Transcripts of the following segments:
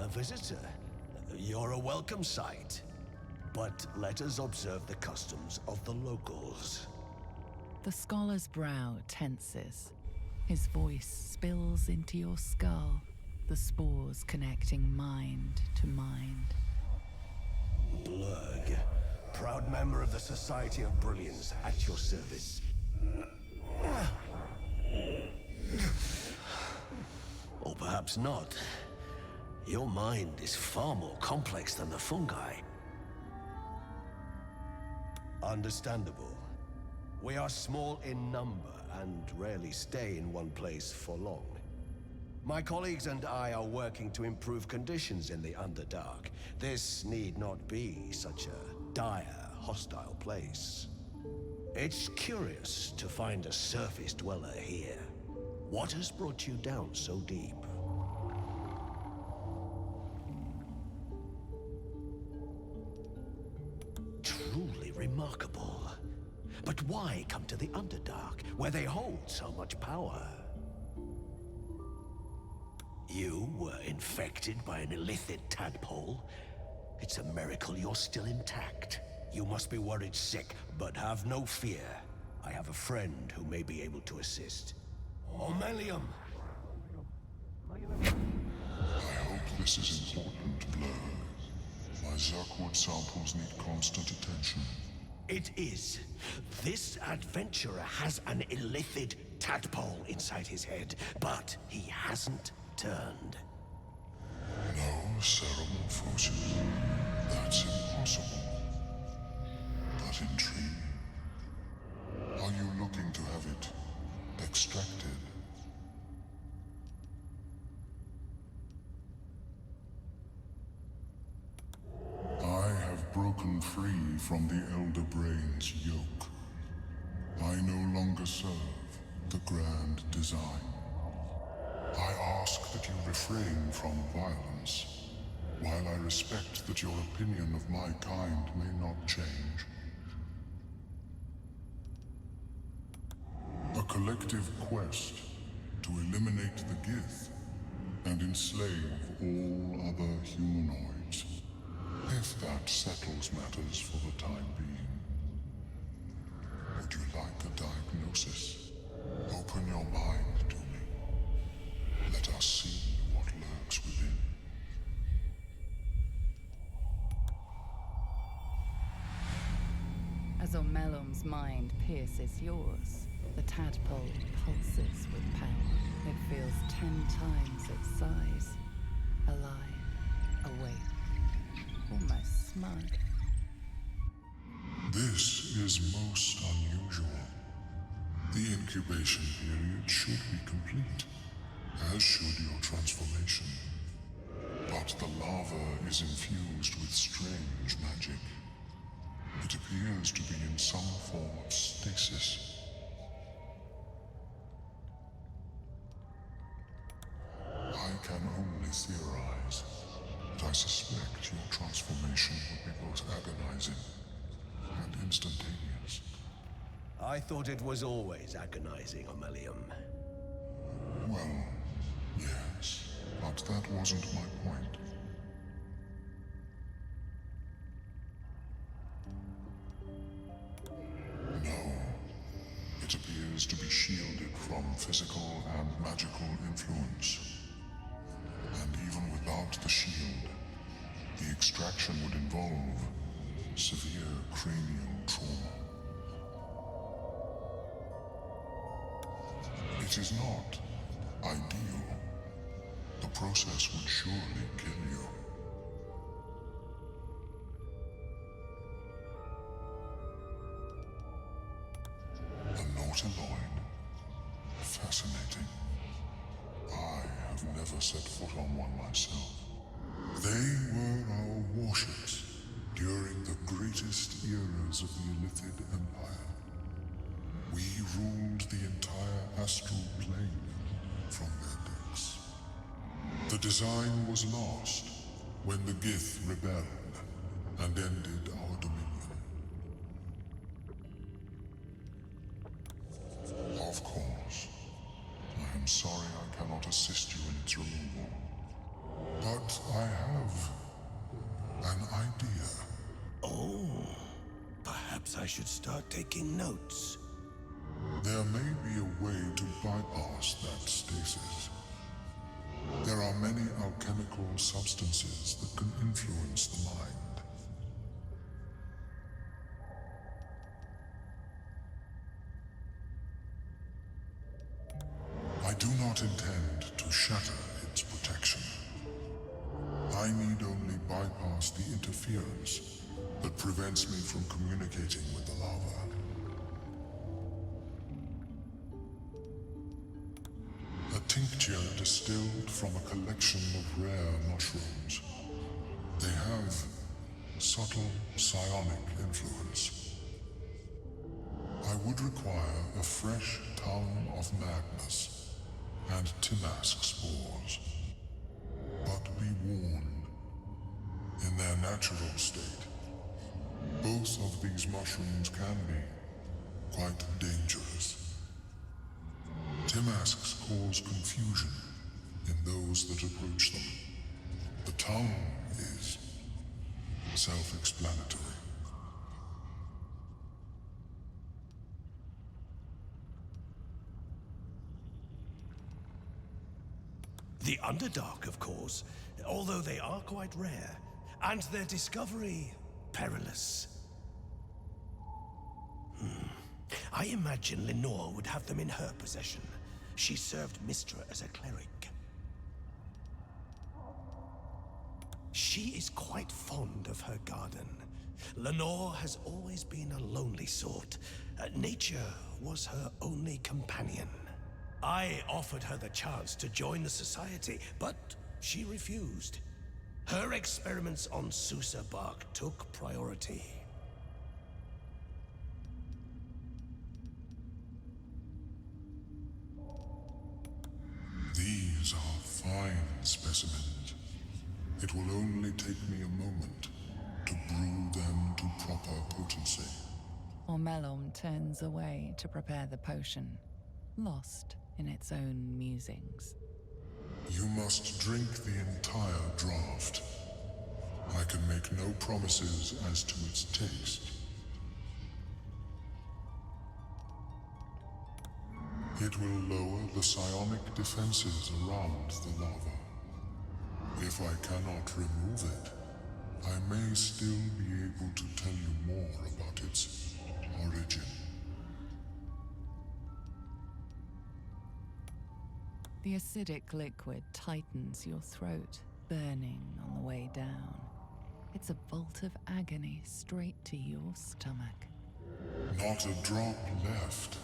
A visitor? You're a welcome sight. But let us observe the customs of the locals. The scholar's brow tenses. His voice spills into your skull, the spores connecting mind to mind. Blurg, proud member of the Society of Brilliance, at your service. Or perhaps not. Your mind is far more complex than the fungi. Understandable. We are small in number and rarely stay in one place for long. My colleagues and I are working to improve conditions in the Underdark. This need not be such a dire, hostile place. It's curious to find a surface dweller here. What has brought you down so deep? Truly remarkable. But why come to the Underdark, where they hold so much power? You were infected by an illithid tadpole? It's a miracle you're still intact. You must be worried sick, but have no fear. I have a friend who may be able to assist. Omeluum! I hope this is important, Blur. My Zerkwood samples need constant attention. It is. This adventurer has an illithid tadpole inside his head, but he hasn't turned. No ceremorphosis. That's impossible. But intriguing. Are you looking to have it extracted? I have broken free from the Elder Brain's yoke. I no longer serve the grand design. I ask that you refrain from violence, while I respect that your opinion of my kind may not change. A collective quest to eliminate the Gith and enslave all other humanoids. If that settles matters for the time being. Would you like a diagnosis? Open your mind to me. Let us see what lurks within. As Omeluum's mind pierces yours, the tadpole pulses with power. It feels 10 times its size. Alive, awake, almost smug. This is most unusual. The incubation period should be complete, as should your transformation. But the larva is infused with strange magic. It appears to be in some form of stasis. I can only theorize, but I suspect your transformation would be both agonizing and instantaneous. I thought it was always agonizing, Omeluum. Well, yes, but that wasn't my point. No, it appears to be shielded from physical and magical influence. And even without the shield, the extraction would involve severe cranial trauma. It is not ideal. The process would surely kill you. A nautiloid. Fascinating. I have never set foot on one myself. They were our warships during the greatest eras of the Illithid Empire. We ruled the entire astral plane from their decks. The design was lost when the Gith rebelled and ended our dominion. Of course, I am sorry I cannot assist you in its removal. But I have an idea. Oh, perhaps I should start taking notes. There may be a way to bypass that stasis. There are many alchemical substances that can influence the mind. I do not intend to shatter its protection. I need only bypass the interference that prevents me from communicating with the lava. A tincture distilled from a collection of rare mushrooms. They have subtle psionic influence. I would require a fresh tongue of madness and Timask spores. But be warned, in their natural state, both of these mushrooms can be quite dangerous. Timasks cause confusion in those that approach them. The tongue is self-explanatory. The Underdark, of course, although they are quite rare, and their discovery perilous. I imagine Lenore would have them in her possession. She served Mistra as a cleric. She is quite fond of her garden. Lenore has always been a lonely sort. Nature was her only companion. I offered her the chance to join the society, but she refused. Her experiments on Susa bark took priority. These are fine specimens. It will only take me a moment to brew them to proper potency. Omeluum turns away to prepare the potion, lost in its own musings. You must drink the entire draft. I can make no promises as to its taste. It will lower the psionic defenses around the lava. If I cannot remove it, I may still be able to tell you more about its origin. The acidic liquid tightens your throat, burning on the way down. It's a bolt of agony straight to your stomach. Not a drop left.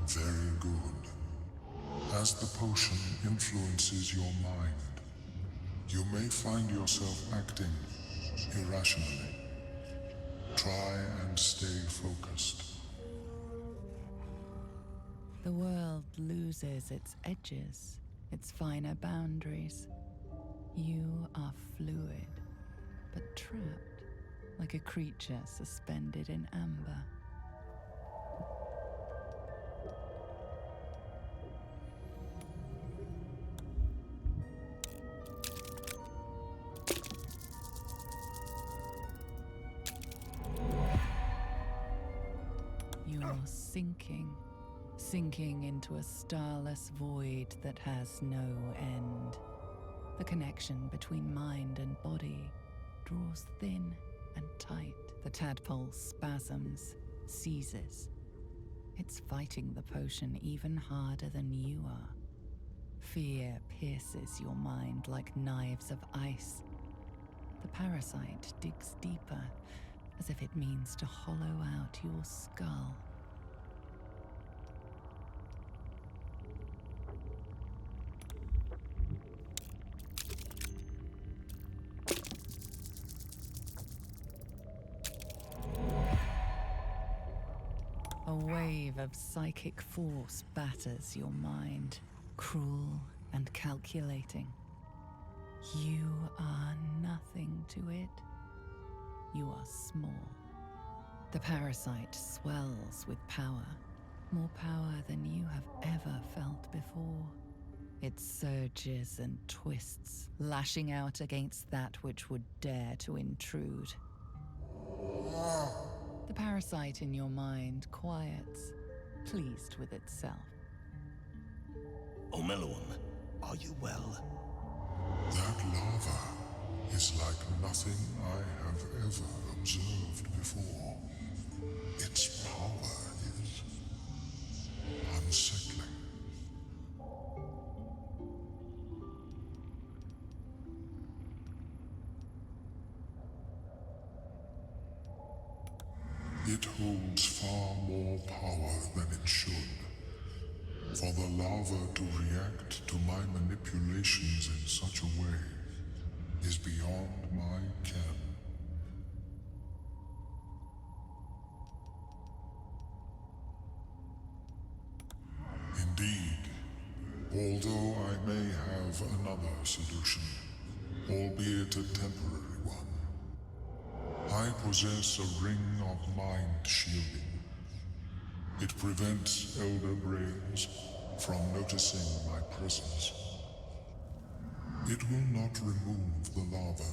Very good. As the potion influences your mind, you may find yourself acting irrationally. Try and stay focused. The world loses its edges, its finer boundaries. You are fluid, but trapped, like a creature suspended in amber. You're sinking into a starless void that has no end. The connection between mind and body draws thin and tight. The tadpole spasms, seizes. It's fighting the potion even harder than you are. Fear pierces your mind like knives of ice. The parasite digs deeper, as if it means to hollow out your skull. A wave of psychic force batters your mind, cruel and calculating. You are nothing to it. You are small. The parasite swells with power, more power than you have ever felt before. It surges and twists, lashing out against that which would dare to intrude. The parasite in your mind quiets, pleased with itself. Omeluum, are you well? That lava is like nothing I have ever observed before. Its power is unsettling. It holds far more power than it should. For the lava to react to my manipulations in such a way is beyond my ken. Indeed, although I may have another solution, albeit a temporary one, I possess a ring of mind shielding. It prevents elder brains from noticing my presence. It will not remove the lava,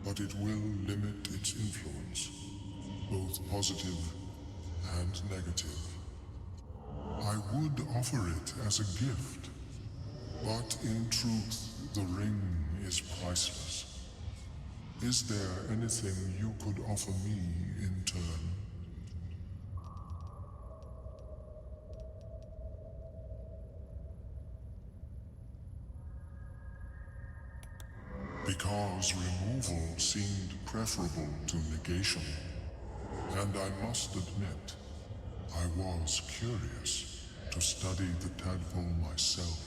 but it will limit its influence, both positive and negative. I would offer it as a gift, but in truth, the ring is priceless. Is there anything you could offer me in turn? Because removal seemed preferable to negation, and I must admit, I was curious to study the tadpole myself.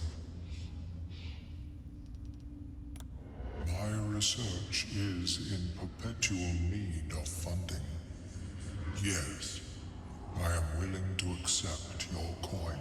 My research is in perpetual need of funding. Yes, I am willing to accept your coin.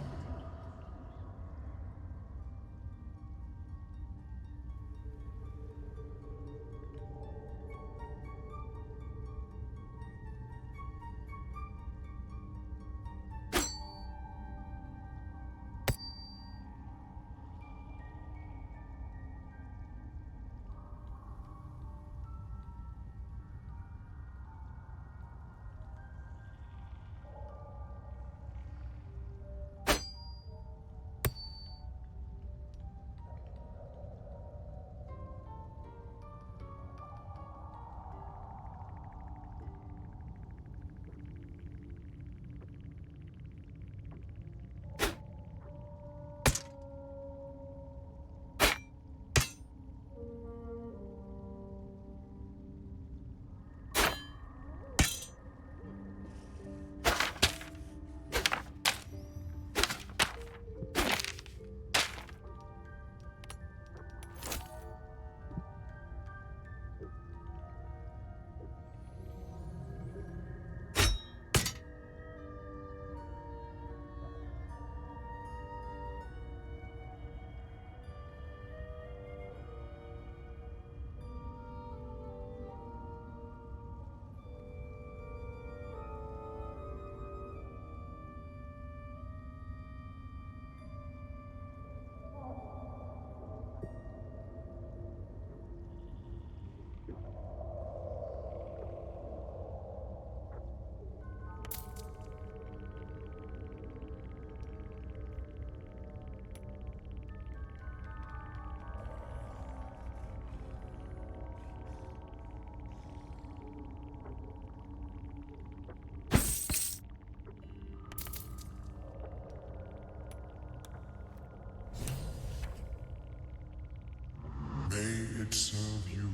May it serve you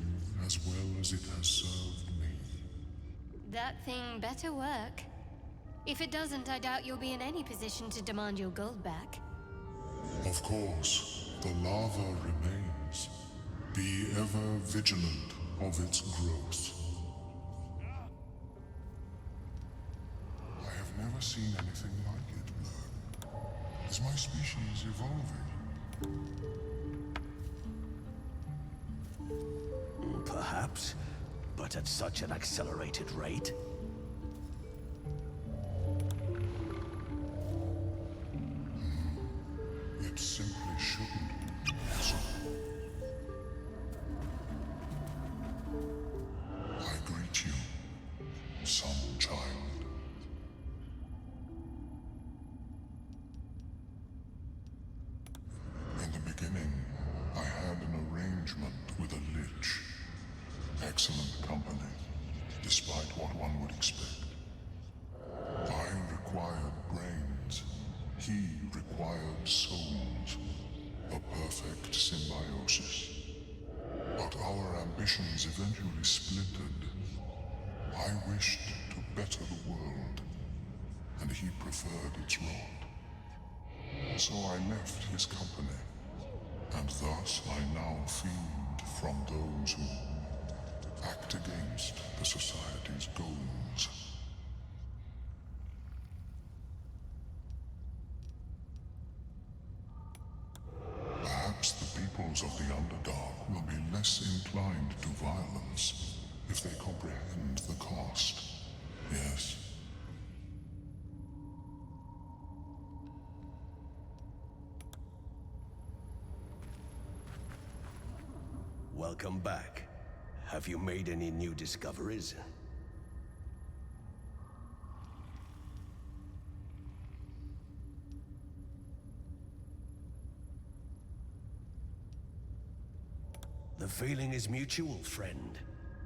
as well as it has served me. That thing better work. If it doesn't, I doubt you'll be in any position to demand your gold back. Of course, the lava remains. Be ever vigilant of its growth. I have never seen anything like it, Blur. Is my species evolving? Perhaps, but at such an accelerated rate. It simply shouldn't traditions eventually splintered. I wished to better the world, and he preferred its rod. So I left his company, and thus I now feed from those who act against the Society's goals. Perhaps the peoples of the Underdark will be less inclined to violence if they comprehend the cost. Yes. Welcome back. Have you made any new discoveries? The feeling is mutual, friend.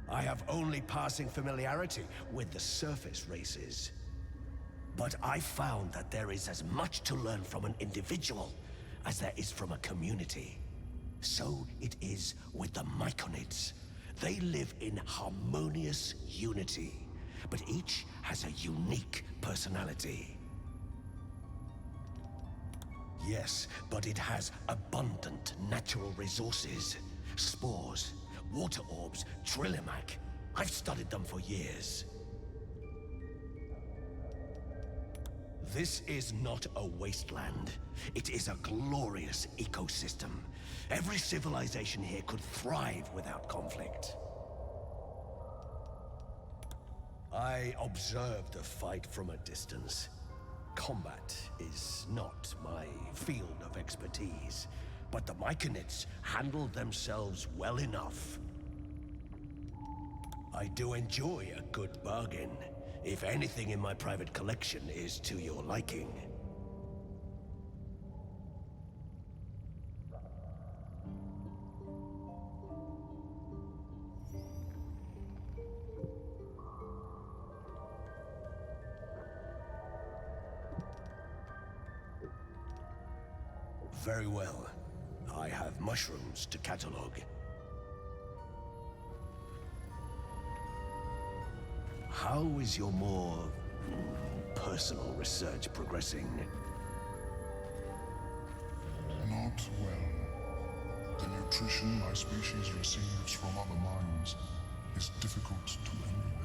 I have only passing familiarity with the surface races. But I found that there is as much to learn from an individual as there is from a community. So it is with the Myconids. They live in harmonious unity, but each has a unique personality. Yes, but it has abundant natural resources. Spores, water orbs, Trillimac. I've studied them for years. This is not a wasteland. It is a glorious ecosystem. Every civilization here could thrive without conflict. I observed the fight from a distance. Combat is not my field of expertise, but the Myconids handled themselves well enough. I do enjoy a good bargain, if anything in my private collection is to your liking. Very well. I have mushrooms to catalog. How is your more personal research progressing? Not well. The nutrition my species receives from other minds is difficult to emulate.